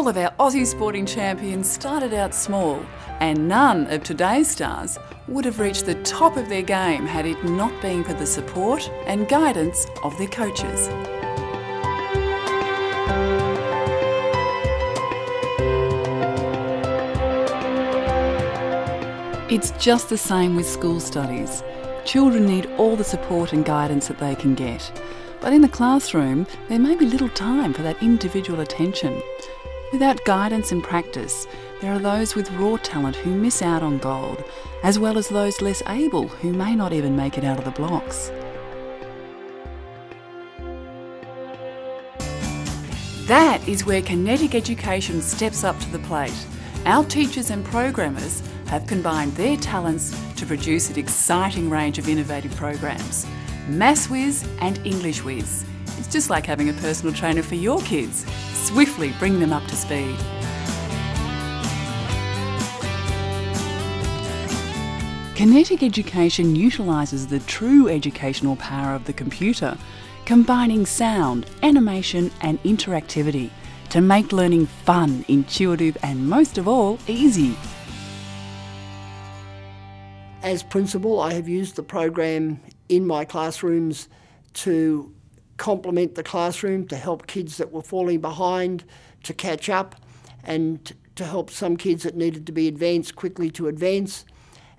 All of our Aussie sporting champions started out small, and none of today's stars would have reached the top of their game had it not been for the support and guidance of their coaches. It's just the same with school studies. Children need all the support and guidance that they can get. But in the classroom, there may be little time for that individual attention. Without guidance and practice, there are those with raw talent who miss out on gold, as well as those less able who may not even make it out of the blocks. That is where Kinetic Education steps up to the plate. Our teachers and programmers have combined their talents to produce an exciting range of innovative programs. SchoolWiz and EnglishWiz. It's just like having a personal trainer for your kids. Swiftly bring them up to speed. Kinetic Education utilises the true educational power of the computer, combining sound, animation and interactivity to make learning fun, intuitive and most of all, easy. As principal, I have used the program in my classrooms to complement the classroom, to help kids that were falling behind to catch up, and to help some kids that needed to be advanced quickly to advance.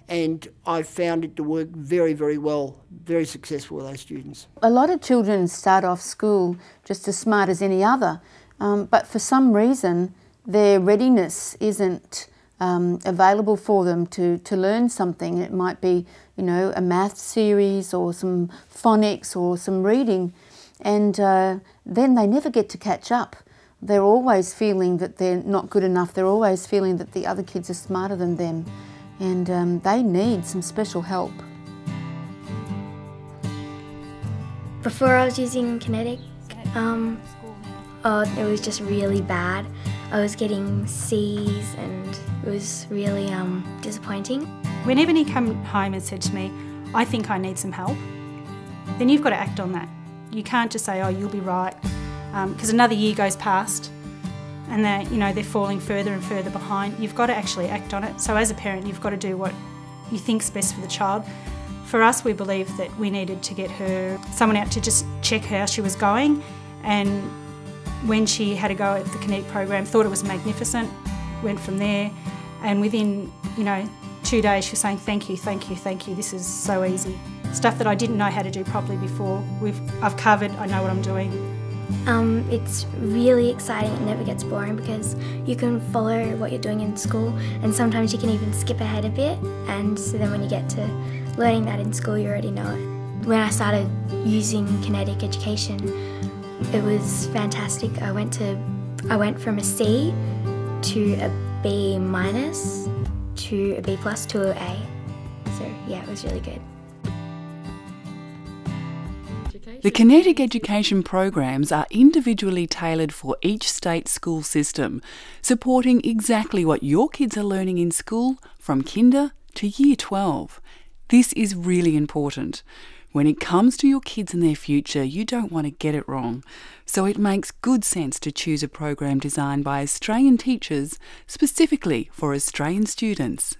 And I found it to work very, very well, very successful with those students. A lot of children start off school just as smart as any other, but for some reason their readiness isn't available for them to learn something. It might be, you know, a math series or some phonics or some reading, and then they never get to catch up. They're always feeling that they're not good enough. They're always feeling that the other kids are smarter than them, and they need some special help. Before I was using Kinetic, it was just really bad. I was getting C's and it was really disappointing. Whenever he came home and said to me, I think I need some help, then you've got to act on that. You can't just say, oh, you'll be right, because another year goes past and they're falling further and further behind. You've got to actually act on it. So as a parent, you've got to do what you think's best for the child. For us, we believed that we needed to get someone out to just check how she was going, and when she had a go at the Kinetic program, thought it was magnificent, went from there, and within 2 days she was saying, thank you, thank you, thank you, this is so easy. Stuff that I didn't know how to do properly before, I've covered, I know what I'm doing. It's really exciting, it never gets boring because you can follow what you're doing in school, and sometimes you can even skip ahead a bit, and so then when you get to learning that in school you already know it. When I started using Kinetic Education, it was fantastic. I went from a C to a B minus to a B plus to an A. So yeah, it was really good. The Kinetic Education programs are individually tailored for each state school system, supporting exactly what your kids are learning in school from kinder to year 12. This is really important. When it comes to your kids and their future, you don't want to get it wrong. So it makes good sense to choose a program designed by Australian teachers specifically for Australian students.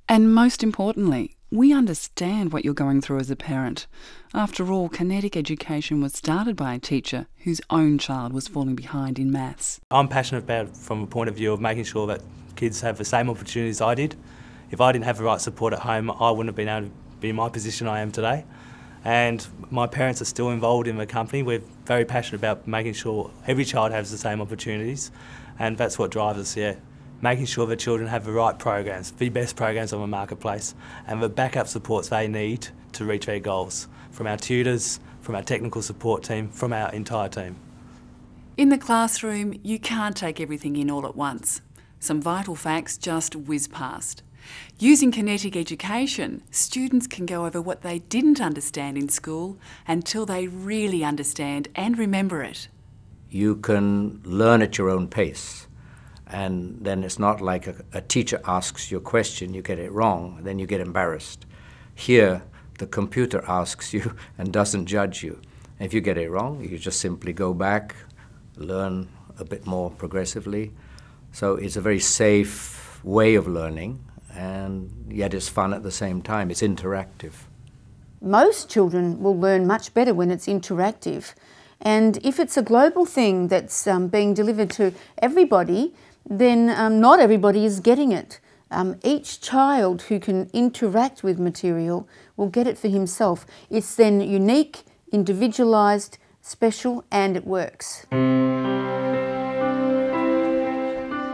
And most importantly, we understand what you're going through as a parent. After all, Kinetic Education was started by a teacher whose own child was falling behind in maths. I'm passionate about it from a point of view of making sure that kids have the same opportunities I did. If I didn't have the right support at home, I wouldn't have been able to be in my position I am today. And my parents are still involved in the company. We're very passionate about making sure every child has the same opportunities, and that's what drives us, yeah. Making sure that children have the right programs, the best programs on the marketplace, and the backup supports they need to reach their goals, from our tutors, from our technical support team, from our entire team. In the classroom, you can't take everything in all at once. Some vital facts just whiz past. Using Kinetic Education, students can go over what they didn't understand in school until they really understand and remember it. You can learn at your own pace, and then it's not like a teacher asks you a question, you get it wrong, then you get embarrassed. Here, the computer asks you and doesn't judge you. If you get it wrong, you just simply go back, learn a bit more progressively, So it's a very safe way of learning, and yet it's fun at the same time. It's interactive. Most children will learn much better when it's interactive. And if it's a global thing that's being delivered to everybody, then not everybody is getting it. Each child who can interact with material will get it for himself. It's then unique, individualised, special, and it works.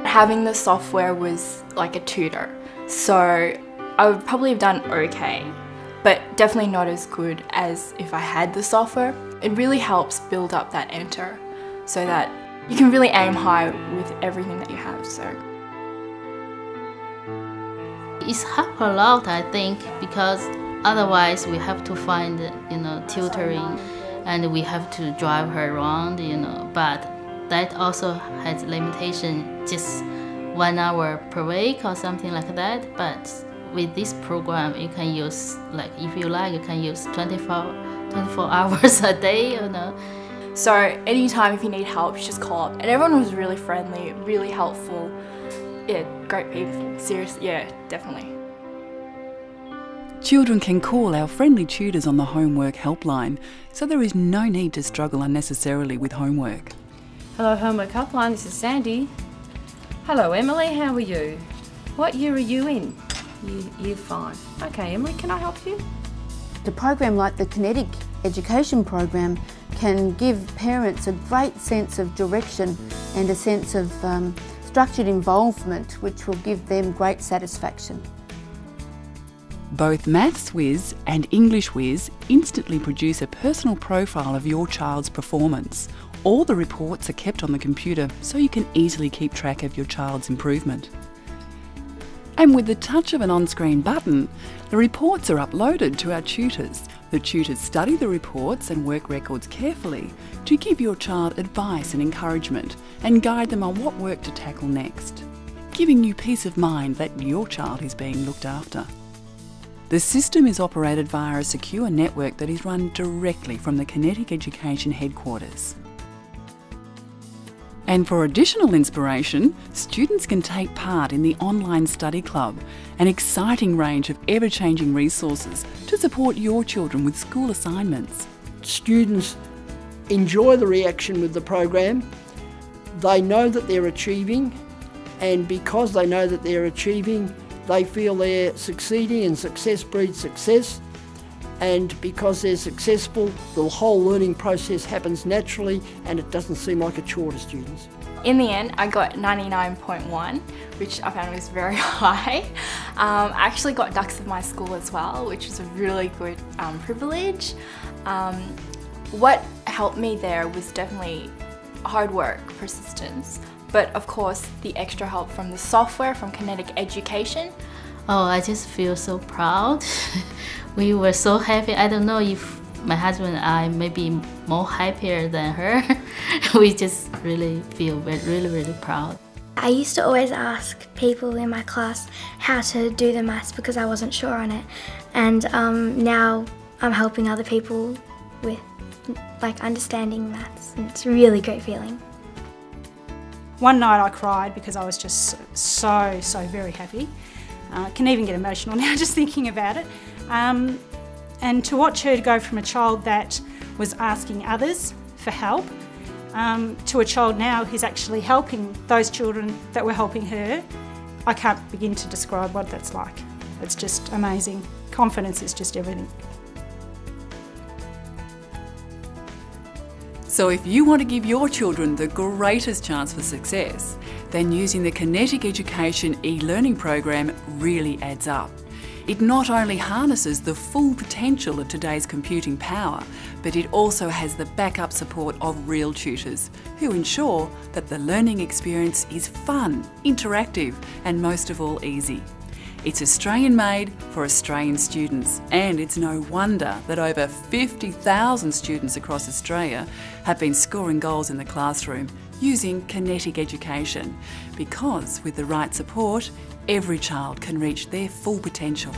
Having the software was like a tutor, so I would probably have done okay, but definitely not as good as if I had the software. It really helps build up that enter so that you can really aim high with everything that you have. So it's helped a lot, I think, because otherwise we have to find, tutoring, and we have to drive her around, but that also has limitation, just 1 hour per week or something like that. But with this program, you can use, if you like, you can use 24 hours a day, So anytime if you need help, just call up. And everyone was really friendly, really helpful. Yeah, great people, seriously, yeah, definitely. Children can call our friendly tutors on the homework helpline, so there is no need to struggle unnecessarily with homework. Hello, Homework Helpline, this is Sandy. Hello, Emily, how are you? What year are you in? Year 5. Okay, Emily, can I help you? A program like the Kinetic Education program can give parents a great sense of direction and a sense of structured involvement, which will give them great satisfaction. Both MathsWiz and EnglishWiz instantly produce a personal profile of your child's performance. All the reports are kept on the computer so you can easily keep track of your child's improvement. And with the touch of an on-screen button, the reports are uploaded to our tutors. The tutors study the reports and work records carefully to give your child advice and encouragement and guide them on what work to tackle next, giving you peace of mind that your child is being looked after. The system is operated via a secure network that is run directly from the Kinetic Education headquarters. And for additional inspiration, students can take part in the Online Study Club, an exciting range of ever-changing resources to support your children with school assignments. Students enjoy the reaction with the program. They know that they're achieving, and because they know that they're achieving, they feel they're succeeding, and success breeds success. And because they're successful, the whole learning process happens naturally and it doesn't seem like a chore to students. In the end, I got 99.1, which I found was very high. I actually got Dux of my school as well, which is a really good privilege. What helped me there was definitely hard work, persistence, but of course the extra help from the software from Kinetic Education. Oh, I just feel so proud. We were so happy. I don't know if my husband and I may be more happier than her. We just really feel really proud. I used to always ask people in my class how to do the maths because I wasn't sure on it. And now I'm helping other people with understanding maths, and it's a really great feeling. One night I cried because I was just so very happy. Can even get emotional now just thinking about it. And to watch her go from a child that was asking others for help to a child now who's actually helping those children that were helping her, I can't begin to describe what that's like. It's just amazing. Confidence is just everything. So if you want to give your children the greatest chance for success, then using the Kinetic Education e-learning program really adds up. It not only harnesses the full potential of today's computing power, but it also has the backup support of real tutors who ensure that the learning experience is fun, interactive, and most of all easy. It's Australian-made for Australian students, and it's no wonder that over 50,000 students across Australia have been scoring goals in the classroom using Kinetic Education, because with the right support, every child can reach their full potential.